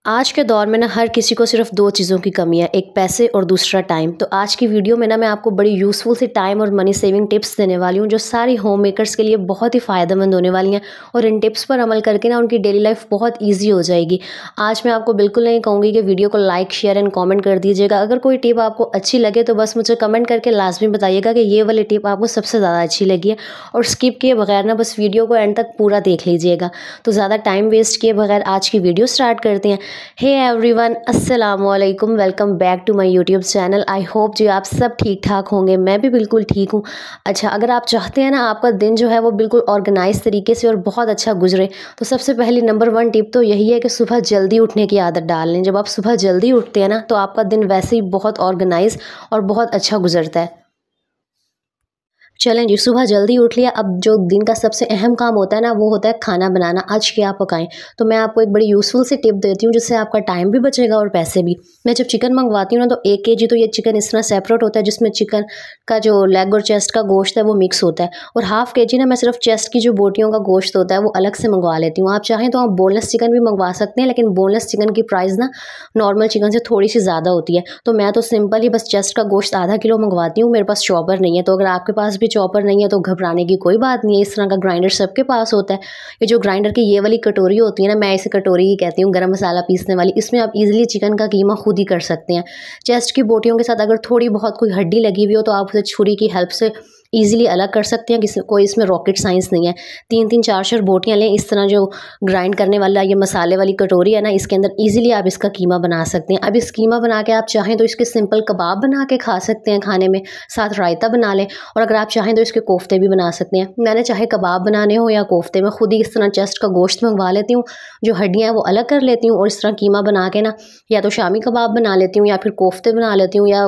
आज के दौर में ना हर किसी को सिर्फ दो चीज़ों की कमी है, एक पैसे और दूसरा टाइम। तो आज की वीडियो में ना मैं आपको बड़ी यूज़फुल सी टाइम और मनी सेविंग टिप्स देने वाली हूँ जो सारी होम मेकर्स के लिए बहुत ही फ़ायदेमंद होने वाली हैं। और इन टिप्स पर अमल करके ना उनकी डेली लाइफ बहुत ईजी हो जाएगी। आज मैं आपको बिल्कुल नहीं कहूँगी कि वीडियो को लाइक शेयर एंड कॉमेंट कर दीजिएगा। अगर कोई टिप आपको अच्छी लगे तो बस मुझे कमेंट करके लाजमी बताइएगा कि ये वाली टिप आपको सबसे ज़्यादा अच्छी लगी है, और स्किप किए बगैर ना बस वीडियो को एंड तक पूरा देख लीजिएगा। तो ज़्यादा टाइम वेस्ट किए बगैर आज की वीडियो स्टार्ट करते हैं। हे एवरीवन, अस्सलामुअलैकुम, welcome back to my YouTube channel. I hope जो आप सब ठीक ठाक होंगे, मैं भी बिल्कुल ठीक हूँ। अच्छा, अगर आप चाहते हैं ना आपका दिन जो है वो बिल्कुल ऑर्गेनाइज तरीके से और बहुत अच्छा गुजरे, तो सबसे पहली नंबर 1 टिप तो यही है कि सुबह जल्दी उठने की आदत डाल लें। जब आप सुबह जल्दी उठते हैं ना तो आपका दिन वैसे ही बहुत ऑर्गेनाइज और बहुत अच्छा गुजरता है। चलें जी, सुबह जल्दी उठ लिया। अब जो दिन का सबसे अहम काम होता है ना वो होता है खाना बनाना। आज क्या पकाएं, तो मैं आपको एक बड़ी यूज़फुल सी टिप देती हूँ जिससे आपका टाइम भी बचेगा और पैसे भी। मैं जब चिकन मंगवाती हूँ ना तो 1 केजी तो ये चिकन इस तरह सेपरेट होता है जिसमें चिकन का जो लेग और चेस्ट का गोश्त है वो मिक्स होता है, और ½ केजी ना मैं सिर्फ चेस्ट की जो बोटियों का गोश्त होता है वो अलग से मंगवा लेती हूँ। आप चाहें तो आप बोनलेस चिकन भी मंगवा सकते हैं, लेकिन बोनलेस चिकन की प्राइस ना नॉर्मल चिकन से थोड़ी सी ज़्यादा होती है। तो मैं तो सिंपल ही बस चेस्ट का गोश्त ½ किलो मंगवाती हूँ। मेरे पास चॉपर नहीं है, तो अगर आपके पास भी चॉपर नहीं है तो घबराने की कोई बात नहीं है। इस तरह का ग्राइंडर सबके पास होता है। ये जो ग्राइंडर की ये वाली कटोरी होती है ना, मैं इसे कटोरी ही कहती हूँ, गरम मसाला पीसने वाली। इसमें आप इजीली चिकन का कीमा खुद ही कर सकते हैं। चेस्ट की बोटियों के साथ अगर थोड़ी बहुत कोई हड्डी लगी हुई हो तो आप उसे छुरी की हेल्प से ईजिली अलग कर सकते हैं। किसी कोई इसमें रॉकेट साइंस नहीं है। 3-3 4-4 बोटियाँ लें। इस तरह जो ग्राइंड करने वाला ये मसाले वाली कटोरी है ना, इसके अंदर ईजिली आप इसका कीमा बना सकते हैं। अब इस कीमा बना के आप चाहें तो इसके सिंपल कबाब बना के खा सकते हैं खाने में, साथ रायता बना लें। और अगर आप चाहें तो इसके कोफ्ते भी बना सकते हैं। मैंने चाहे कबाब बनाने हो या कोफ्ते, मैं खुद ही इस तरह चेस्ट का गोश्त मंगवा लेती हूँ, जो हड्डियाँ हैं वो अलग कर लेती हूँ, और इस तरह कीमा बना के ना या तो शामी कबाब बना लेती हूँ या फिर कोफ्ते बना लेती हूँ, या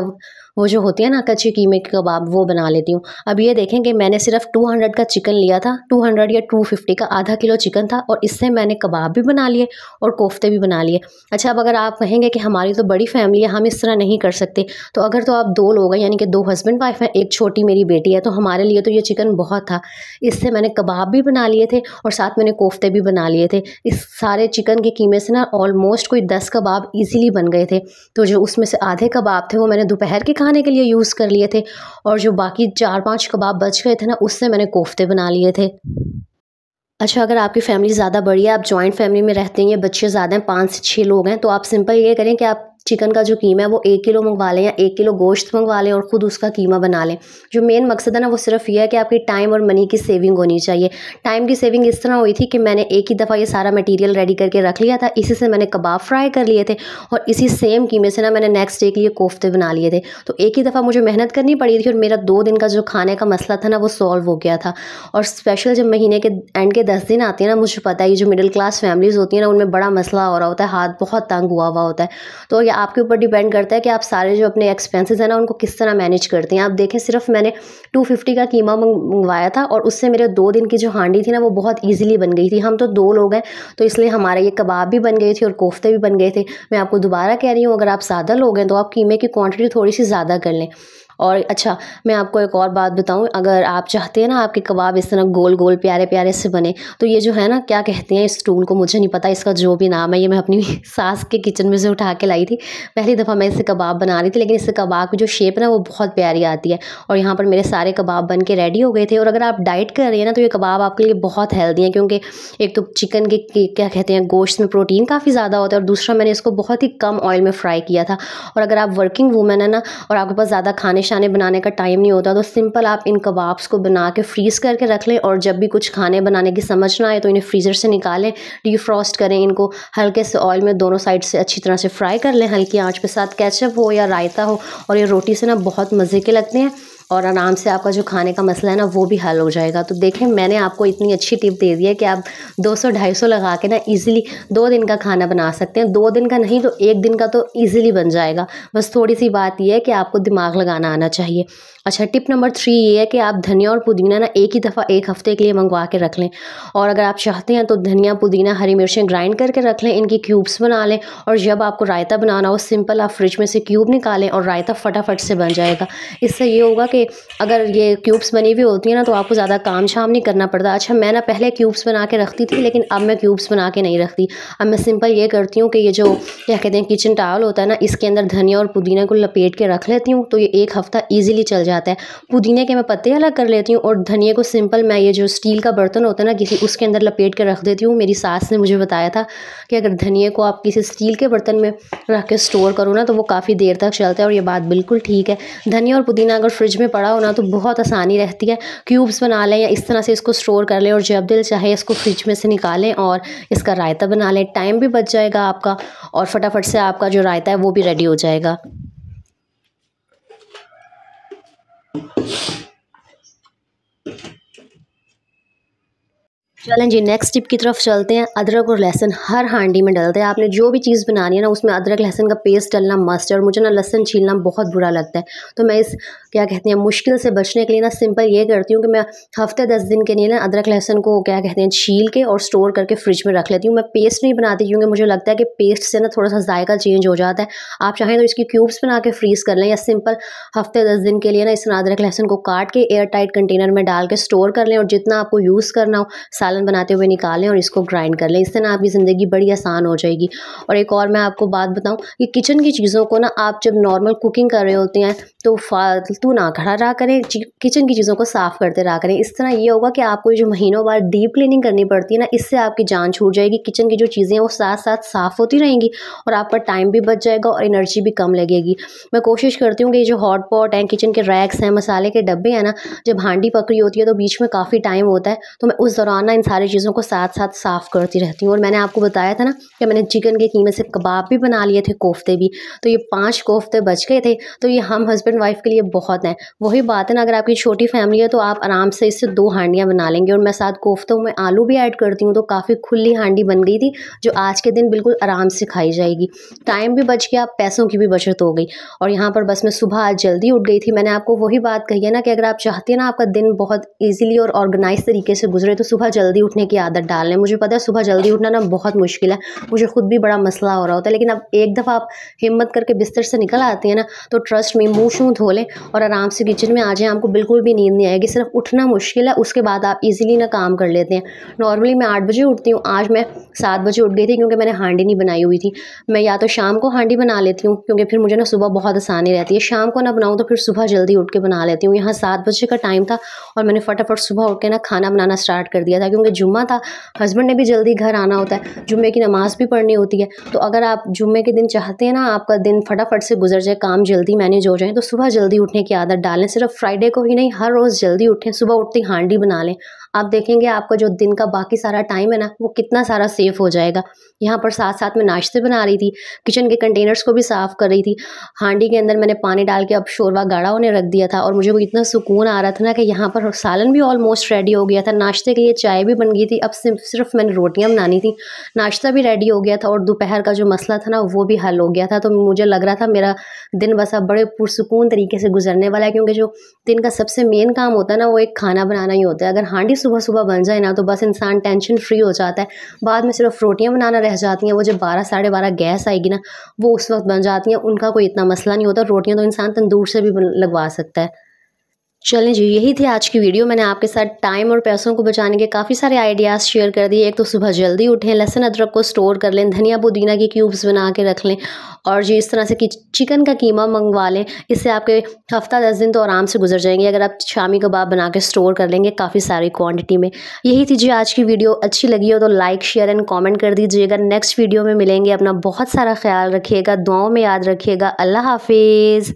वो जो होती है ना कच्चे कीमे के कबाब, वो बना लेती हूँ। अब ये देखें कि मैंने सिर्फ 200 का चिकन लिया था, 200 या 250 का ½ किलो चिकन था, और इससे मैंने कबाब भी बना लिए और कोफ्ते भी बना लिए। अच्छा, अब अगर आप कहेंगे कि हमारी तो बड़ी फैमिली है, हम इस तरह नहीं कर सकते, तो अगर तो आप 2 लोग हैं, यानी कि 2 हस्बैंड वाइफ हैं, एक छोटी मेरी बेटी है, तो हमारे लिए तो ये चिकन बहुत था। इससे मैंने कबाब भी बना लिए थे और साथ मैंने कोफ्ते भी बना लिए थे। इस सारे चिकन के कीमे से ना ऑलमोस्ट कोई 10 कबाब ईजिली बन गए थे। तो जो उसमें से आधे कबाब थे वो मैंने दोपहर के खाने के लिए यूज़ कर लिए थे, और जो बाकी 4-5 कबाब बच गए थे ना उससे मैंने कोफ्ते बना लिए थे। अच्छा, अगर आपकी फैमिली ज़्यादा बड़ी है, आप जॉइंट फैमिली में रहते हैं, ये बच्चे ज़्यादा हैं, 5 से 6 लोग हैं, तो आप सिंपल ये करें कि आप चिकन का जो कीमा है वो 1 किलो मंगवा लें या 1 किलो गोश्त मंगवा लें और ख़ुद उसका कीमा बना लें। जो मेन मकसद है ना वो सिर्फ ये है कि आपकी टाइम और मनी की सेविंग होनी चाहिए। टाइम की सेविंग इस तरह हुई थी कि मैंने एक ही दफ़ा ये सारा मटेरियल रेडी करके रख लिया था। इसी से मैंने कबाब फ्राई कर लिए थे, और इसी सेम कीमे से ना मैंने नेक्स्ट डे के लिए कोफ्ते बना लिए थे। तो एक ही दफ़ा मुझे मेहनत करनी पड़ी थी और मेरा 2 दिन का जो खाने का मसला था ना वो सॉल्व हो गया था। और स्पेशल जब महीने के एंड के 10 दिन आते हैं ना, मुझे पता है ये जो मिडिल क्लास फैमिलीज़ होती हैं ना उनमें बड़ा मसला हो रहा होता है, हाथ बहुत तंग हुआ हुआ होता है। तो ये आपके ऊपर डिपेंड करता है कि आप सारे जो अपने एक्सपेंसेस हैं ना उनको किस तरह मैनेज करते हैं। आप देखें, सिर्फ मैंने 250 का कीमा मंगवाया था और उससे मेरे 2 दिन की जो हांडी थी ना वो बहुत ईजिली बन गई थी। हम तो 2 लोग हैं, तो इसलिए हमारे ये कबाब भी बन गए थे और कोफ्ते भी बन गए थे। मैं आपको दोबारा कह रही हूँ, अगर आप ज़्यादा लोग हैं तो आप कीमे की क्वांटिटी थोड़ी सी ज़्यादा कर लें। और अच्छा, मैं आपको एक और बात बताऊं, अगर आप चाहते हैं ना आपके कबाब इस तरह गोल गोल प्यारे प्यारे से बने, तो ये जो है ना, क्या कहते हैं इस टूल को, मुझे नहीं पता इसका, जो भी नाम है, ये मैं अपनी सास के किचन में से उठा के लाई थी। पहली दफ़ा मैं इससे कबाब बना रही थी, लेकिन इससे कबाब की जो शेप है ना वो बहुत प्यारी आती है। और यहाँ पर मेरे सारे कबाब बन के रेडी हो गए थे। और अगर आप डाइट कर रही हैं ना तो ये कबाब आपके लिए बहुत हेल्दी हैं, क्योंकि एक तो चिकन के क्या कहते हैं गोश्त में प्रोटीन काफ़ी ज़्यादा होता है, और दूसरा मैंने इसको बहुत ही कम ऑयल में फ्राई किया था। और अगर आप वर्किंग वूमेन है ना और आपके पास ज़्यादा खाने शाने बनाने का टाइम नहीं होता, तो सिंपल आप इन कबाब्स को बना के फ्रीज़ करके रख लें, और जब भी कुछ खाने बनाने की समझ ना आए तो इन्हें फ्रीज़र से निकालें, डीफ्रॉस्ट करें, इनको हल्के से ऑयल में दोनों साइड से अच्छी तरह से फ्राई कर लें हल्की आंच पे, साथ केचप हो या रायता हो, और ये रोटी से ना बहुत मज़े के लगते हैं, और आराम से आपका जो खाने का मसला है ना वो भी हल हो जाएगा। तो देखें, मैंने आपको इतनी अच्छी टिप दे दी है कि आप 200-250 लगा के ना इजीली 2 दिन का खाना बना सकते हैं। 2 दिन का नहीं तो 1 दिन का तो इजीली बन जाएगा। बस थोड़ी सी बात यह है कि आपको दिमाग लगाना आना चाहिए। अच्छा, टिप नंबर 3 ये है कि आप धनिया और पुदीना ना एक ही दफ़ा 1 हफ़्ते के लिए मंगवा के रख लें। और अगर आप चाहते हैं तो धनिया, पुदीना, हरी मिर्चें ग्राइंड करके रख लें, इनकी क्यूब्स बना लें, और जब आपको रायता बनाना हो सिंपल आप फ्रिज में से क्यूब निकालें और रायता फटाफट से बन जाएगा। इससे ये होगा कि कि अगर ये क्यूब्स बनी हुई होती है ना तो आपको ज़्यादा काम शाम नहीं करना पड़ता। अच्छा, मैं ना पहले क्यूब्स बना के रखती थी, लेकिन अब मैं क्यूब्स बना के नहीं रखती। अब मैं सिंपल ये करती हूँ कि ये जो क्या कहते हैं किचन टॉवल होता है ना, इसके अंदर धनिया और पुदीना को लपेट के रख लेती हूँ, तो ये 1 हफ़्ता ईज़िली चल जाता है। पुदीने के मैं पत्ते अलग कर लेती हूँ और धनिया को सिंपल मैं ये जो स्टील का बर्तन होता है ना किसी, उसके अंदर लपेट के रख देती हूँ। मेरी सास ने मुझे बताया था कि अगर धनिया को आप किसी स्टील के बर्तन में रख के स्टोर करो ना तो वो काफ़ी देर तक चलता है, और ये बात बिल्कुल ठीक है। धनिया और पुदीना अगर फ्रिज में पड़ा हो ना तो बहुत आसानी रहती है। क्यूब्स बना लें या इस तरह से इसको स्टोर कर लें और जब दिल चाहे इसको फ्रिज में से निकालें और इसका रायता बना लें। टाइम भी बच जाएगा आपका और फटाफट से आपका जो रायता है वो भी रेडी हो जाएगा। चलें जी, नेक्स्ट टिप की तरफ चलते हैं। अदरक और लहसुन हर हांडी में डलते हैं। आपने जो भी चीज़ बनानी है ना उसमें अदरक लहसुन का पेस्ट डलना मस्ट है, और मुझे ना लहसुन छीलना बहुत बुरा लगता है। तो मैं इस क्या कहते हैं मुश्किल से बचने के लिए ना सिंपल ये करती हूँ कि मैं हफ्ते 10 दिन के लिए ना अदरक लहसुन को क्या कहते हैं छील के और स्टोर करके फ्रिज में रख लेती हूँ। मैं पेस्ट नहीं बनाती क्योंकि मुझे लगता है कि पेस्ट से ना थोड़ा सा जायका चेंज हो जाता है। आप चाहें तो इसकी क्यूब्स बना के फ्रीज़ कर लें, या सिंपल हफ्ते 10 दिन के लिए ना इस अदरक लहसुन को काट के एयर टाइट कंटेनर में डाल के स्टोर कर लें, और जितना आपको यूज़ करना हो सालन बनाते हुए निकालें और इसको ग्राइंड कर लें। इससे ना आपकी ज़िंदगी बड़ी आसान हो जाएगी। और एक और मैं आपको बात बताऊं कि किचन की चीज़ों को ना आप जब नॉर्मल कुकिंग कर रहे होते हैं तो फालतू ना खड़ा रहा करें, किचन की चीज़ों को साफ़ करते रहा करें। इस तरह ये होगा कि आपको जो महीनों बाद डीप क्लीनिंग करनी पड़ती है ना, इससे आपकी जान छूट जाएगी। किचन की जो चीज़ें हैं वो साथ साथ साफ़ होती रहेंगी और आपका टाइम भी बच जाएगा और एनर्जी भी कम लगेगी। मैं कोशिश करती हूँ कि जो हॉट पॉट हैं, किचन के रैक्स हैं, मसाले के डब्बे हैं ना, जब हांडी पकड़ी होती है तो बीच में काफ़ी टाइम होता है, तो मैं उस दौरान ना इन सारी चीज़ों को साथ साथ साफ़ करती रहती हूँ। और मैंने आपको बताया था ना कि मैंने चिकन के कीमे से कबाब भी बना लिए थे, कोफ्ते भी, तो ये 5 कोफ्ते बच गए थे। तो ये हम हस्बैंड वाइफ के लिए बहुत हैं। वही बात है ना, अगर आपकी छोटी फैमिली है तो आप आराम से इससे 2 हांडियाँ बना लेंगे। और मैं साथ कोफ्तों में आलू भी ऐड करती हूँ, तो काफ़ी खुली हांडी बन गई थी जो आज के दिन बिल्कुल आराम से खाई जाएगी। टाइम भी बच गया, पैसों की भी बचत हो गई। और यहाँ पर बस मैं सुबह आज जल्दी उठ गई थी। मैंने आपको वही बात कही है ना कि अगर आप चाहती हैं ना आपका दिन बहुत ईजिली और ऑर्गेनाइज तरीके से गुजरे तो सुबह जल्दी उठने की आदत डाल लें। मुझे पता है सुबह जल्दी उठना ना बहुत मुश्किल है, मुझे खुद भी बड़ा मसला हो रहा होता है, लेकिन अब एक दफ़ा आप हिम्मत करके बिस्तर से निकल आती हैं ना तो ट्रस्ट में मुँह शूँ धो लें और आराम से किचन में आ जाएँ। आपको बिल्कुल भी नींद नहीं आएगी। सिर्फ उठना मुश्किल है, उसके बाद आप इजीली ना काम कर लेते हैं। नॉर्मली मैं 8 बजे उठती हूँ, आज मैं 7 बजे उठ गई थी क्योंकि मैंने हांडी नहीं बनाई हुई थी। मैं या तो शाम को हांडी बना लेती हूँ क्योंकि फिर मुझे ना सुबह बहुत आसानी रहती है। शाम को ना बनाऊँ तो फिर सुबह जल्दी उठ के बना लेती हूँ। यहाँ 7 बजे का टाइम था और मैंने फटाफट सुबह उठ के ना खाना बनाना स्टार्ट कर दिया था क्योंकि जुम्मा था, हस्बैंड ने भी जल्दी घर आना होता है, जुम्मे की नमाज़ भी पढ़नी होती है। तो अगर आप जुम्मे के दिन चाहते हैं ना आपका दिन फटाफट से गुजर जाए, काम जल्दी मैनेज हो जाए, तो सुबह जल्दी उठने की आदत डालें। सिर्फ फ्राइडे को ही नहीं, हर रोज़ जल्दी उठें, सुबह उठते ही हांडी बना लें। आप देखेंगे आपका जो दिन का बाकी सारा टाइम है ना वो कितना सारा सेव हो जाएगा। यहाँ पर साथ साथ में नाश्ते बना रही थी, किचन के कंटेनर्स को भी साफ़ कर रही थी। हांडी के अंदर मैंने पानी डाल के अब शोरबा गाढ़ा होने रख दिया था और मुझे वो इतना सुकून आ रहा था ना कि यहाँ पर सालन भी ऑलमोस्ट रेडी हो गया था, नाश्ते के लिए चाय भी बन गई थी। अब सिर्फ मैंने रोटियाँ बनानी थी, नाश्ता भी रेडी हो गया था और दोपहर का जो मसला था ना वो भी हल हो गया था। तो मुझे लग रहा था मेरा दिन बस अब बड़े पुरसुकून तरीके से गुजरने वाला है, क्योंकि जो दिन का सबसे मेन काम होता है ना वो एक खाना बनाना ही होता है। अगर हांडी सुबह सुबह बन जाए ना तो बस इंसान टेंशन फ्री हो जाता है। बाद में सिर्फ रोटियां बनाना रह जाती हैं, वो जब 12 साढ़े 12 गैस आएगी ना वो उस वक्त बन जाती हैं, उनका कोई इतना मसला नहीं होता। रोटियां तो इंसान तंदूर से भी लगवा सकता है। चलें जी, यही थी आज की वीडियो। मैंने आपके साथ टाइम और पैसों को बचाने के काफ़ी सारे आइडियाज़ शेयर कर दिए। एक तो सुबह जल्दी उठें, लहसुन अदरक को स्टोर कर लें, धनिया पुदीना की क्यूब्स बना के रख लें, और जी इस तरह से कि चिकन का कीमा मंगवा लें। इससे आपके हफ्ता 10 दिन तो आराम से गुजर जाएंगे अगर आप शामी कबाब बना के स्टोर कर लेंगे काफ़ी सारी क्वान्टिटी में। यही थी जी आज की वीडियो। अच्छी लगी हो तो लाइक शेयर एंड कॉमेंट कर दीजिएगा। नेक्स्ट वीडियो में मिलेंगे। अपना बहुत सारा ख्याल रखिएगा, दुआओं में याद रखिएगा। अल्लाह हाफिज़।